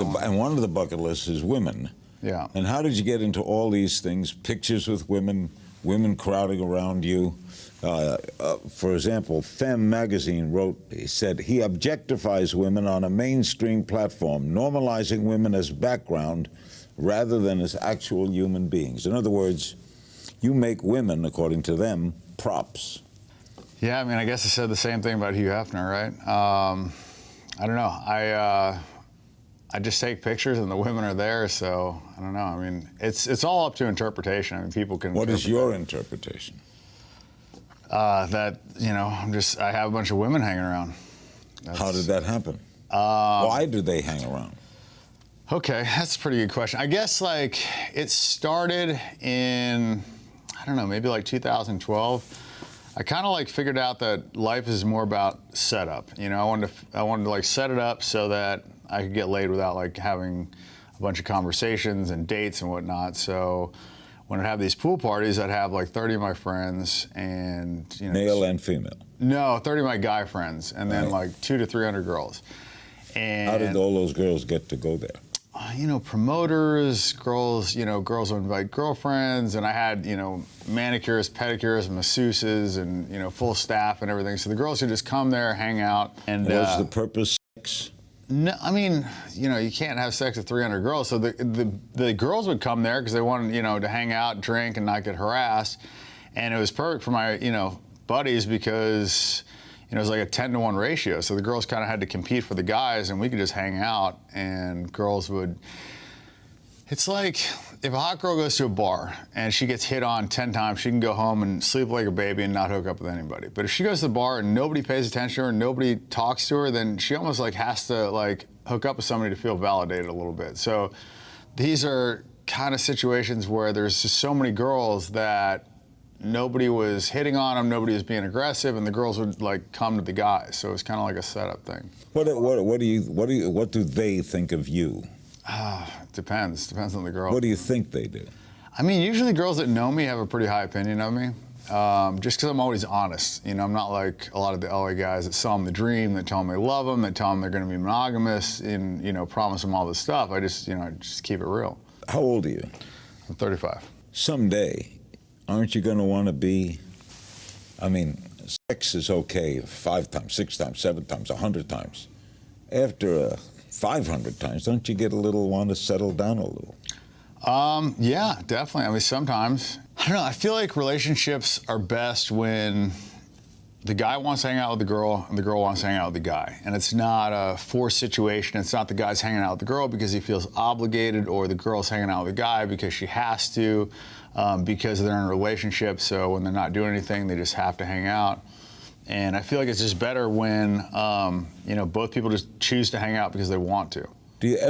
And one of the bucket lists is women. Yeah. And how did you get into all these things? Pictures with women, women crowding around you. For example, Femme magazine said he objectifies women on a mainstream platform, normalizing women as background rather than as actual human beings. In other words, you make women, according to them, props. Yeah, I mean, I guess I said the same thing about Hugh Hefner, right? I don't know. I just take pictures and the women are there, so I don't know. I mean, it's all up to interpretation. I mean, people can. What is your interpretation? That, you know, I have a bunch of women hanging around. How did that happen? Why do they hang around? Okay, that's a pretty good question. I guess, like, it started in, I don't know, maybe like 2012. I kind of like figured out that life is more about setup. You know, I wanted to like set it up so that I could get laid without like having a bunch of conversations and dates and whatnot. So when I'd have these pool parties, I'd have like 30 of my friends and, you know. Male and female? No, 30 of my guy friends and then like 200 to 300 girls. And how did all those girls get to go there? You know, promoters, girls, you know, girls would invite girlfriends, and I had, you know, manicures, pedicures, masseuses, and, you know, full staff and everything. So the girls would just come there, hang out, and was the purpose sex? No, I mean, you know, you can't have sex with 300 girls. So the girls would come there because they wanted, you know, to hang out, drink, and not get harassed. And it was perfect for my, you know, buddies because, you know, it was like a 10-to-1 ratio. So the girls kind of had to compete for the guys, and we could just hang out, and girls would. It's like if a hot girl goes to a bar and she gets hit on 10 times, she can go home and sleep like a baby and not hook up with anybody. But if she goes to the bar and nobody pays attention to her, and nobody talks to her, then she almost like has to like hook up with somebody to feel validated a little bit. So these are kind of situations where there's just so many girls that nobody was hitting on them, nobody was being aggressive, and the girls would like come to the guys. So it's kind of like a setup thing. What do they think of you? Depends on the girl. What do you think they do? I mean, usually girls that know me have a pretty high opinion of me, just because I'm always honest. You know, I'm not like a lot of the LA guys that sell them the dream, that tell them they love them, that tell them they're going to be monogamous, and, you know, promise them all this stuff. I just, you know, just keep it real. How old are you? I'm 35. Someday, aren't you going to want to be, I mean, sex is okay 5 times, 6 times, 7 times, 100 times. After 500 times, don't you want to settle down a little? Yeah, definitely. I mean, sometimes. I don't know, I feel like relationships are best when the guy wants to hang out with the girl and the girl wants to hang out with the guy. And it's not a forced situation. It's not the guy's hanging out with the girl because he feels obligated, or the girl's hanging out with the guy because she has to, because they're in a relationship. So when they're not doing anything, they just have to hang out. And I feel like it's just better when, you know, both people just choose to hang out because they want to. Do you ever